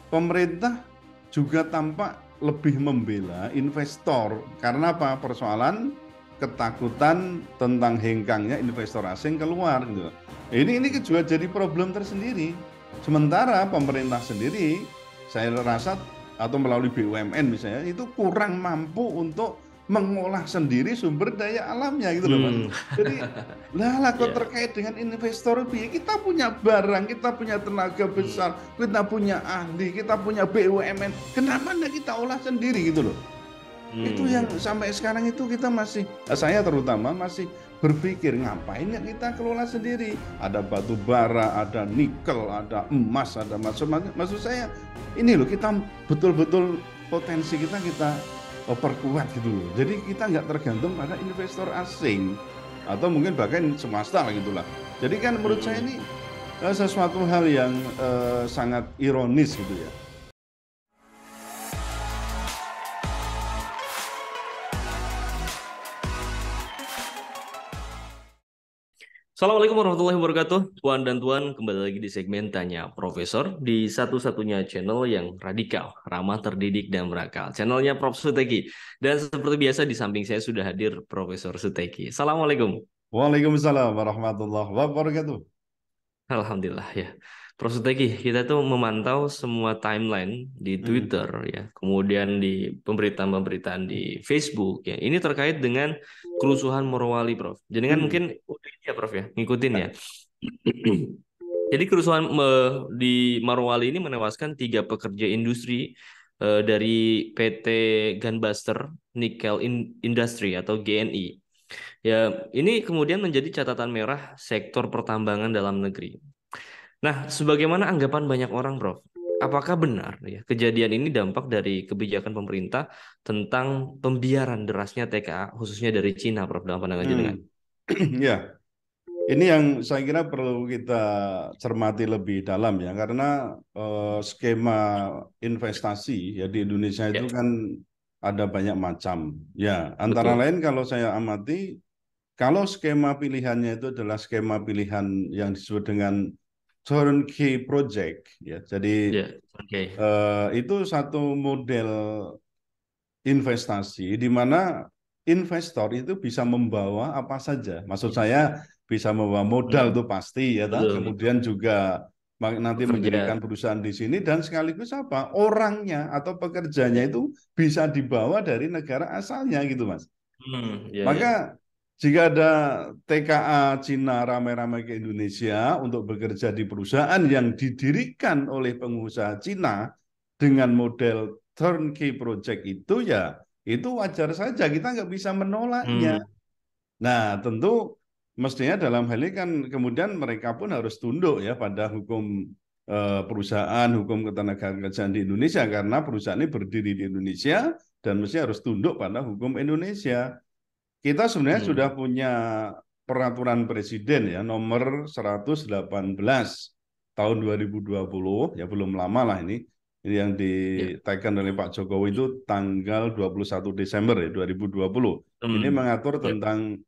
pemerintah juga tampak lebih membela investor. Karena apa? Persoalan ketakutan tentang hengkangnya investor asing keluar gitu. Ini juga jadi problem tersendiri. Sementara pemerintah sendiri, saya rasa atau melalui BUMN misalnya itu kurang mampu untuk mengolah sendiri sumber daya alamnya gitu loh Mas. Hmm. Jadi lah kok Ya. terkait dengan investor kita punya barang, kita punya tenaga Hmm. besar, kita punya ahli, kita punya BUMN. Kenapa enggak kita olah sendiri gitu loh? Itu yang Hmm. sampai sekarang itu kita masih, saya terutama masih berpikir ngapain nggak kita kelola sendiri. Ada batu bara, ada nikel, ada emas, ada maksud saya ini loh kita betul-betul potensi kita perkuat gitu loh. Jadi kita nggak tergantung pada investor asing atau mungkin bahkan swasta gitulah. Jadi kan menurut saya Hmm. ini sesuatu hal yang sangat ironis gitu ya. Assalamualaikum warahmatullahi wabarakatuh. Tuan dan Tuan, kembali lagi di segmen Tanya Profesor di satu-satunya channel yang radikal, ramah, terdidik, dan berakal. Channelnya Prof. Suteki. Dan seperti biasa di samping saya sudah hadir Profesor Suteki. Assalamualaikum. Waalaikumsalam warahmatullahi wabarakatuh. Alhamdulillah ya. Prof. Suteki, kita tuh memantau semua timeline di Hmm. Twitter ya, kemudian di pemberitaan-pemberitaan di Facebook ya. Ini terkait dengan kerusuhan Morowali, Prof. Jadi kan Hmm. mungkin udah ya, Prof ya, ngikutin ya. Ya. Jadi kerusuhan di Morowali ini menewaskan 3 pekerja industri dari PT Gunbuster Nickel Industry atau GNI. Ya, ini kemudian menjadi catatan merah sektor pertambangan dalam negeri. Nah, sebagaimana anggapan banyak orang, Prof, apakah benar ya kejadian ini dampak dari kebijakan pemerintah tentang pembiaran derasnya TKA khususnya dari Cina, Prof, dalam pandangan jenengan? Hmm. Ya, ini yang saya kira perlu kita cermati lebih dalam ya, karena skema investasi ya di Indonesia itu Ya, kan ada banyak macam. Ya, antara betul. lain kalau saya amati, kalau skema pilihannya itu adalah skema pilihan yang disebut dengan turnkey project, ya. Jadi Ya, oke. itu satu model investasi di mana investor itu bisa membawa apa saja. Maksud saya bisa membawa modal Hmm, itu pasti ya, betul, betul. kemudian juga nanti mendirikan Bekerja. perusahaan di sini dan sekaligus apa orangnya atau pekerjanya itu bisa dibawa dari negara asalnya gitu Mas. Ya, ya. Maka jika ada TKA Cina ramai-ramai ke Indonesia untuk bekerja di perusahaan yang didirikan oleh pengusaha Cina dengan model turnkey project itu ya itu wajar saja kita nggak bisa menolaknya. Hmm, Nah tentu mestinya dalam hal ini kan kemudian mereka pun harus tunduk ya pada hukum perusahaan, hukum ketenagakerjaan di Indonesia karena perusahaan ini berdiri di Indonesia dan mesti harus tunduk pada hukum Indonesia. Kita sebenarnya sudah hmm, punya peraturan presiden ya nomor 118 tahun 2020 ya belum lama lah ini. Ini yang ya. ditekan oleh Pak Jokowi itu tanggal 21 Desember ya 2020. Ini Hmm, mengatur ya. tentang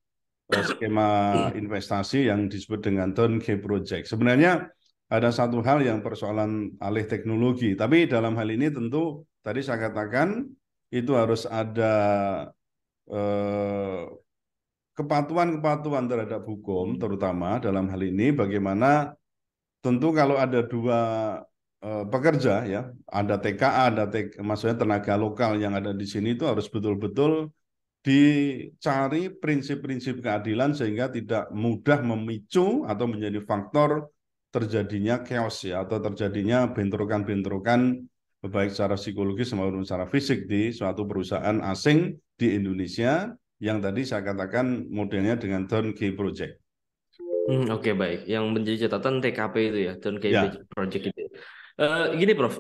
skema investasi yang disebut dengan turnkey project. Sebenarnya ada satu hal yang persoalan alih teknologi, tapi dalam hal ini tentu tadi saya katakan itu harus ada eh, kepatuhan-kepatuhan terhadap hukum, terutama dalam hal ini bagaimana tentu kalau ada dua pekerja ya, ada TKA, maksudnya tenaga lokal yang ada di sini itu harus betul-betul dicari prinsip-prinsip keadilan sehingga tidak mudah memicu atau menjadi faktor terjadinya chaos ya atau terjadinya bentrokan-bentrokan baik secara psikologis maupun secara fisik di suatu perusahaan asing di Indonesia yang tadi saya katakan modelnya dengan turnkey project. Oke, baik. Yang menjadi catatan TKP itu ya, Turnkey Ya. Project itu. Gini, Prof.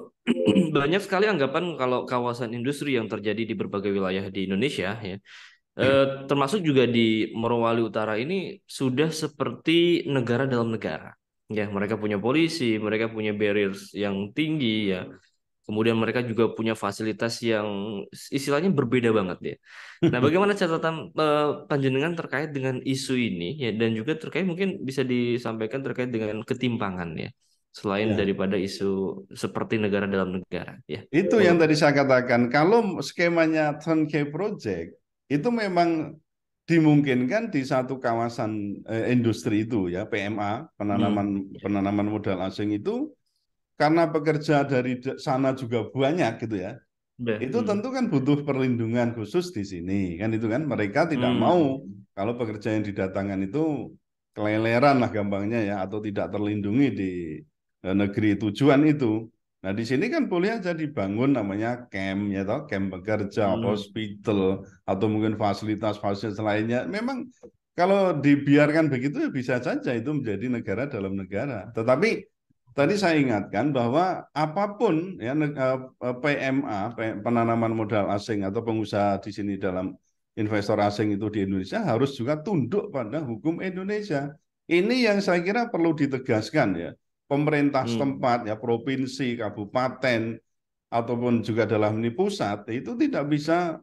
Banyak sekali anggapan kalau kawasan industri yang terjadi di berbagai wilayah di Indonesia ya, termasuk juga di Morowali Utara ini sudah seperti negara dalam negara. Ya, mereka punya polisi, mereka punya barriers yang tinggi ya. Kemudian mereka juga punya fasilitas yang istilahnya berbeda banget ya. Nah, bagaimana catatan panjenengan terkait dengan isu ini ya dan juga terkait mungkin bisa disampaikan terkait dengan ketimpangan ya. selain Ya. daripada isu seperti negara dalam negara, ya. Itu yang tadi saya katakan, kalau skemanya turnkey project, itu memang dimungkinkan di satu kawasan industri itu ya, PMA, Hmm. penanaman modal asing itu, karena pekerja dari sana juga banyak gitu ya, Udah. itu tentu kan butuh perlindungan khusus di sini kan, itu kan mereka tidak Hmm. mau kalau pekerja yang didatangkan itu keleleran lah gampangnya ya, atau tidak terlindungi di negeri tujuan itu. Nah di sini kan boleh aja dibangun namanya camp ya toh, camp pekerja, Hmm. hospital, atau mungkin fasilitas-fasilitas lainnya. Memang kalau dibiarkan begitu ya bisa saja itu menjadi negara dalam negara. Tetapi tadi saya ingatkan bahwa apapun ya PMA, penanaman modal asing atau pengusaha di sini dalam investor asing itu di Indonesia harus juga tunduk pada hukum Indonesia. Ini yang saya kira perlu ditegaskan ya. Pemerintah Hmm. setempat ya, provinsi, kabupaten ataupun juga dalam ini pusat itu tidak bisa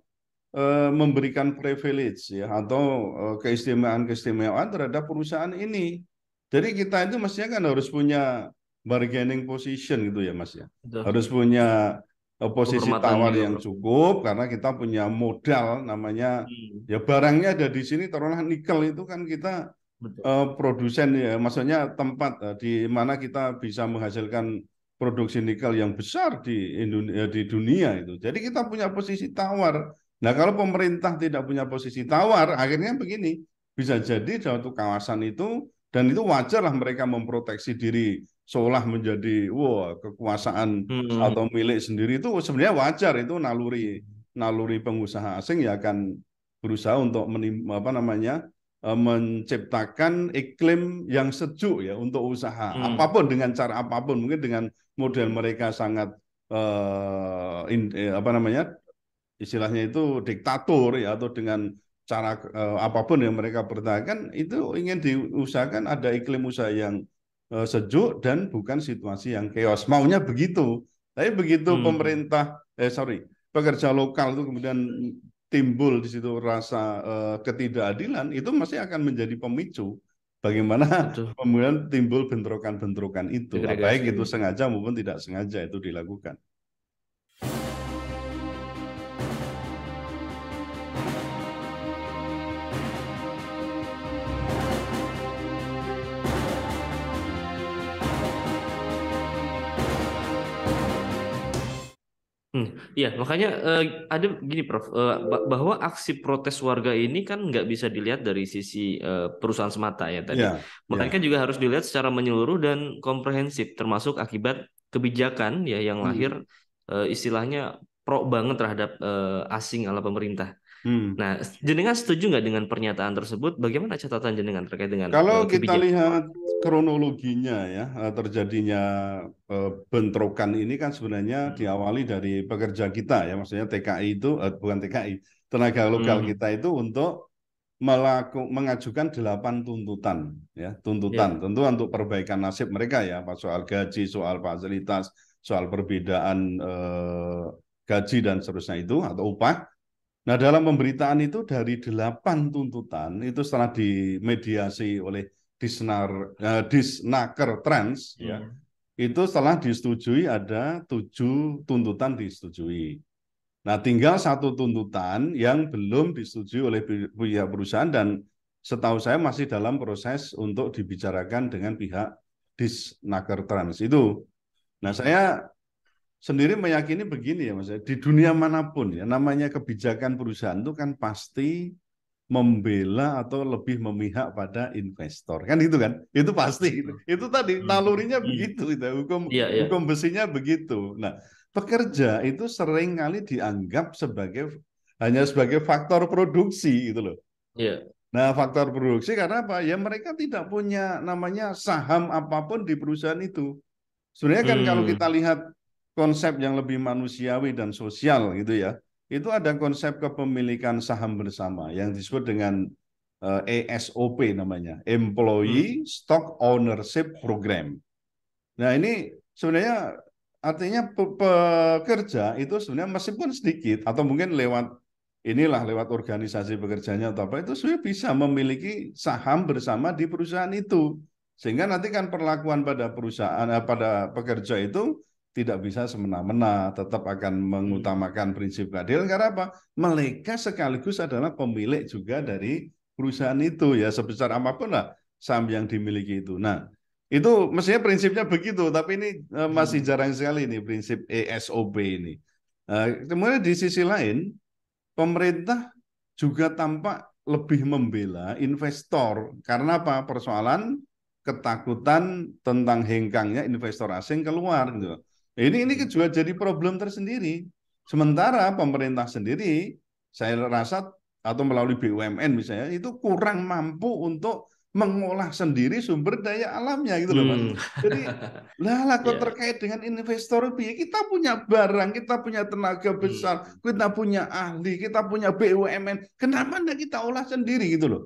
memberikan privilege ya, atau keistimewaan-keistimewaan terhadap perusahaan ini. Jadi kita itu mestinya kan harus punya bargaining position gitu ya Mas ya. Betul. Harus punya posisi Kehormatan tawar juga, yang Bro. cukup karena kita punya modal namanya, Hmm. ya barangnya ada di sini, taruhlah nikel itu kan kita Betul. produsen ya, maksudnya tempat di mana kita bisa menghasilkan produksi nikel yang besar di Indonesia, di dunia itu. Jadi kita punya posisi tawar. Nah, kalau pemerintah tidak punya posisi tawar, akhirnya begini, bisa jadi suatu kawasan itu, dan itu wajar lah mereka memproteksi diri seolah menjadi wah kekuasaan Hmm. atau milik sendiri, itu sebenarnya wajar, itu naluri naluri pengusaha asing ya akan berusaha untuk apa namanya, menciptakan iklim yang sejuk ya untuk usaha Hmm. apapun dengan cara apapun, mungkin dengan model mereka sangat apa namanya, istilahnya itu diktator ya, atau dengan cara apapun yang mereka pertahankan, itu ingin diusahakan ada iklim usaha yang sejuk dan bukan situasi yang chaos, maunya begitu. Tapi begitu Hmm. pemerintah pekerja lokal itu kemudian timbul di situ rasa ketidakadilan, itu masih akan menjadi pemicu bagaimana Betul. kemudian timbul bentrokan-bentrokan itu, baik Segregasi. itu sengaja maupun tidak sengaja itu dilakukan. Iya, makanya ada gini, Prof, bahwa aksi protes warga ini kan nggak bisa dilihat dari sisi perusahaan semata ya tadi, Ya, melainkan ya. juga harus dilihat secara menyeluruh dan komprehensif, termasuk akibat kebijakan ya yang lahir Hmm. istilahnya pro banget terhadap asing ala pemerintah. Hmm. Nah, jenengan setuju nggak dengan pernyataan tersebut? Bagaimana catatan jenengan terkait dengan Kalau kita kebijakan? lihat kronologinya ya, terjadinya bentrokan ini kan sebenarnya diawali dari pekerja kita ya, maksudnya TKI itu, bukan TKI, tenaga lokal Hmm. kita itu untuk mengajukan 8 tuntutan ya, tuntutan Ya. tentu untuk perbaikan nasib mereka ya, Pak, soal gaji, soal fasilitas, soal perbedaan gaji dan seterusnya itu, atau upah. Nah, dalam pemberitaan itu dari 8 tuntutan itu setelah dimediasi oleh Disnaker Trans ya, Hmm. itu setelah disetujui ada 7 tuntutan disetujui. Nah, tinggal 1 tuntutan yang belum disetujui oleh pihak perusahaan, dan setahu saya masih dalam proses untuk dibicarakan dengan pihak Disnaker Trans itu. Nah, Hmm. saya sendiri meyakini begini ya Mas, di dunia manapun ya, namanya kebijakan perusahaan itu kan pasti membela atau lebih memihak pada investor kan, itu kan, itu pasti, Betul. itu tadi Hmm. nalurinya Hmm. begitu, itu hukum Iya, iya. hukum besinya begitu. Nah, pekerja itu sering kali dianggap sebagai hanya sebagai faktor produksi gitu loh. Iya. Nah, faktor produksi karena apa ya, mereka tidak punya namanya saham apapun di perusahaan itu. Sebenarnya kan kalau kita Hmm. lihat konsep yang lebih manusiawi dan sosial gitu ya, itu ada konsep kepemilikan saham bersama yang disebut dengan ESOP namanya, Hmm. Employee Stock Ownership Program. Nah, ini sebenarnya artinya pekerja itu sebenarnya meskipun sedikit atau mungkin lewat inilah, lewat organisasi pekerjanya atau apa, itu sebenarnya bisa memiliki saham bersama di perusahaan itu. Sehingga nanti kan perlakuan pada perusahaan, pada pekerja itu tidak bisa semena-mena, tetap akan mengutamakan prinsip keadilan karena apa? Mereka sekaligus adalah pemilik juga dari perusahaan itu ya sebesar apapun lah saham yang dimiliki itu. Nah, itu mestinya prinsipnya begitu, tapi ini masih jarang sekali nih prinsip ESOP ini. Kemudian di sisi lain, pemerintah juga tampak lebih membela investor karena apa? Persoalan ketakutan tentang hengkangnya investor asing keluar gitu. Ini juga jadi problem tersendiri. Sementara pemerintah sendiri, saya rasa atau melalui BUMN misalnya itu kurang mampu untuk mengolah sendiri sumber daya alamnya gitu loh Mas. Hmm. Jadi lah kok Ya. terkait dengan investor kita punya barang, kita punya tenaga besar, Hmm. kita punya ahli, kita punya BUMN, kenapa enggak kita olah sendiri gitu loh.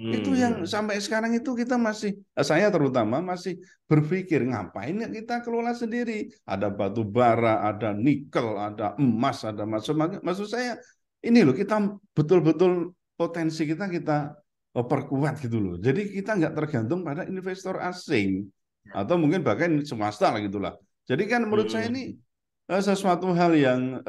Itu yang Hmm. sampai sekarang itu kita masih, saya terutama masih berpikir ngapain nggak kita kelola sendiri. Ada batu bara, ada nikel, ada emas, ada macam-macam. Maksud saya ini loh kita betul-betul potensi kita perkuat gitu loh. Jadi kita nggak tergantung pada investor asing atau mungkin bahkan swasta lah gitulah. Jadi kan menurut saya ini Hmm. sesuatu hal yang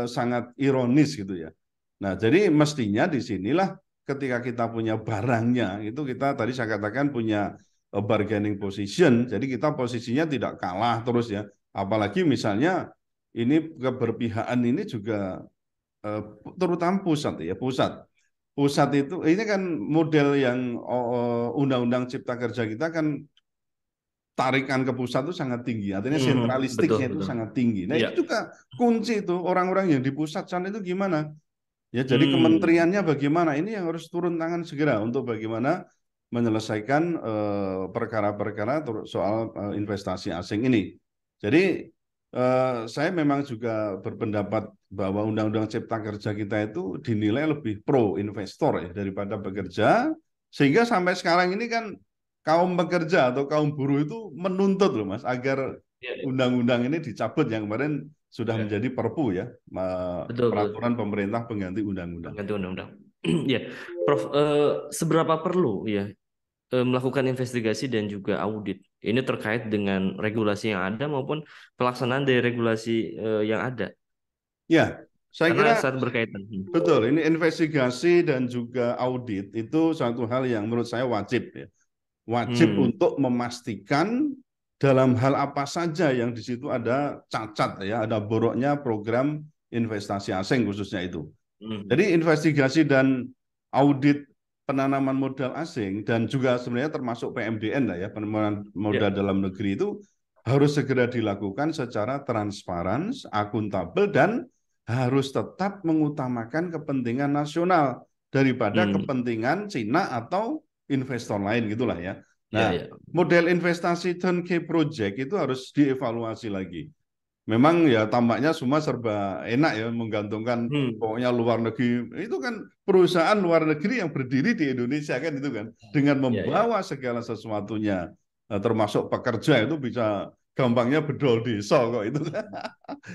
sangat ironis gitu ya. Nah, jadi mestinya di sinilah ketika kita punya barangnya itu kita tadi saya katakan punya bargaining position, jadi kita posisinya tidak kalah terus ya, apalagi misalnya ini keberpihakan ini juga eh, terutama pusat ya, pusat itu ini kan model yang undang-undang cipta kerja kita kan tarikan ke pusat itu sangat tinggi, artinya Betul, sentralistiknya itu betul. sangat tinggi. Nah Iya. itu juga kunci itu orang-orang yang di pusat sana itu gimana. Ya, jadi Hmm. kementeriannya bagaimana? Ini yang harus turun tangan segera untuk bagaimana menyelesaikan perkara-perkara soal investasi asing ini. Jadi saya memang juga berpendapat bahwa Undang-Undang Cipta Kerja kita itu dinilai lebih pro investor ya daripada bekerja, sehingga sampai sekarang ini kan kaum pekerja atau kaum buruh itu menuntut loh Mas agar Iya, iya. undang-undang ini dicabut yang kemarin sudah Iya. menjadi Perpu ya, Betul, betul. peraturan pemerintah pengganti undang-undang. Ganti undang-undang. Ya, Prof, seberapa perlu ya melakukan investigasi dan juga audit ini terkait dengan regulasi yang ada maupun pelaksanaan dari regulasi yang ada, Ya, saya karena kira saat berkaitan. betul. Ini investigasi dan juga audit itu satu hal yang menurut saya wajib ya. Wajib Hmm. untuk memastikan dalam hal apa saja yang di situ ada cacat ya, ada boroknya program investasi asing khususnya itu. Hmm. Jadi investigasi dan audit penanaman modal asing dan juga sebenarnya termasuk PMDN lah ya, penanaman Ya. modal dalam negeri itu harus segera dilakukan secara transparan, akuntabel dan harus tetap mengutamakan kepentingan nasional daripada Hmm. kepentingan Cina atau investor lain gitulah ya. Ya, Nah, ya. model investasi turnkey project itu harus dievaluasi lagi. Memang ya tampaknya semua serba enak ya menggantungkan Hmm. pokoknya luar negeri itu kan perusahaan luar negeri yang berdiri di Indonesia kan itu kan dengan Ya, ya. membawa segala sesuatunya termasuk pekerja itu bisa gampangnya bedol desa kok itu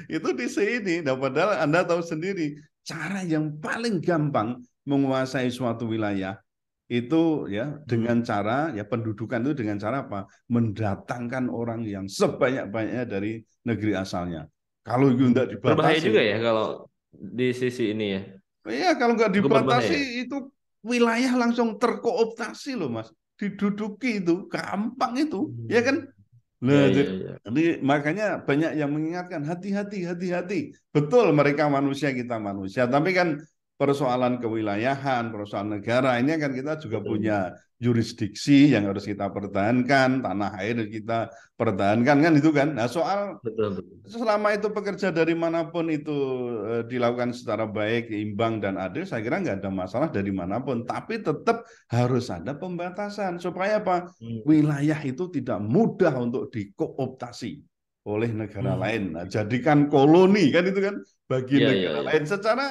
itu di sini. Nah, padahal Anda tahu sendiri cara yang paling gampang menguasai suatu wilayah itu ya Hmm. dengan cara ya pendudukan itu dengan cara apa? Mendatangkan orang yang sebanyak-banyaknya dari negeri asalnya. Kalau itu tidak Berbahaya juga dibatasi, ya kalau di sisi ini ya. ya kalau nggak Cukup dibatasi berbahaya. itu wilayah langsung terkooptasi loh Mas. Diduduki itu gampang itu, ya kan? Hmm. Nah, Ya, ya, ya. jadi makanya banyak yang mengingatkan hati-hati, hati-hati. Betul mereka manusia, kita manusia. Tapi kan persoalan kewilayahan, persoalan negara ini kan kita juga punya Betul. jurisdiksi yang harus kita pertahankan, tanah air kita pertahankan kan itu kan. Nah soal Betul, betul. selama itu pekerja dari manapun itu dilakukan secara baik, imbang dan adil, saya kira nggak ada masalah dari manapun. Tapi tetap harus ada pembatasan supaya apa? Hmm. Wilayah itu tidak mudah untuk dikooptasi oleh negara lain. Hmm. Nah, jadikan koloni kan itu kan bagi Ya, ya, negara ya. lain secara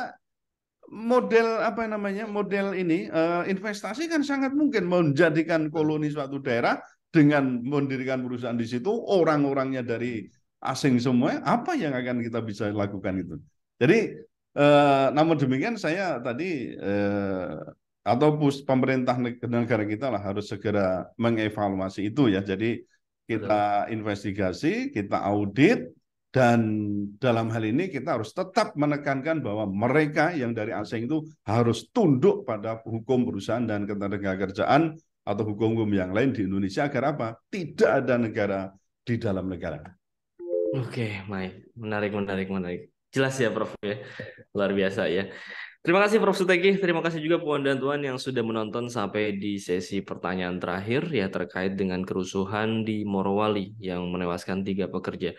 model apa namanya model ini investasi kan sangat mungkin menjadikan Betul. koloni suatu daerah dengan mendirikan perusahaan di situ orang-orangnya dari asing semua apa yang akan kita bisa lakukan itu jadi namun demikian saya tadi atau pemerintah negara kita lah harus segera mengevaluasi itu ya. Jadi Betul. kita investigasi, kita audit, dan dalam hal ini kita harus tetap menekankan bahwa mereka yang dari asing itu harus tunduk pada hukum perusahaan dan ketenagakerjaan atau hukum-hukum yang lain di Indonesia agar apa? Tidak ada negara di dalam negara. Oke, baik. Menarik, menarik, menarik. Jelas ya, Prof. Ya. Luar biasa ya. Terima kasih Prof. Suteki. Terima kasih juga Puan dan Tuan yang sudah menonton sampai di sesi pertanyaan terakhir ya terkait dengan kerusuhan di Morowali yang menewaskan 3 pekerja.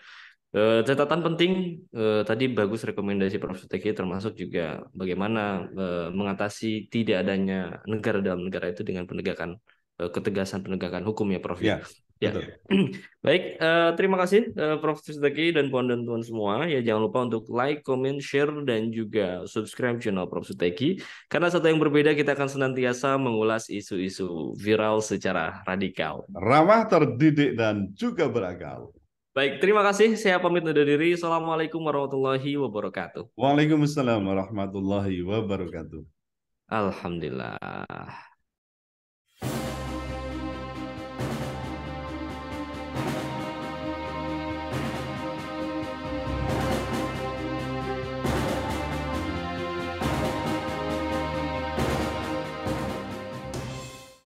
Catatan penting tadi bagus rekomendasi Prof. Suteki termasuk juga bagaimana mengatasi tidak adanya negara dalam negara itu dengan penegakan ketegasan penegakan hukum ya Prof. Ya, Ya. betul. Baik, terima kasih Prof. Suteki dan Puan dan Tuan semua. Ya jangan lupa untuk like, comment, share dan juga subscribe channel Prof. Suteki. Karena satu yang berbeda kita akan senantiasa mengulas isu-isu viral secara radikal. Ramah, terdidik, dan juga berakal. Baik, terima kasih. Saya pamit undur diri. Assalamualaikum warahmatullahi wabarakatuh. Waalaikumsalam warahmatullahi wabarakatuh. Alhamdulillah.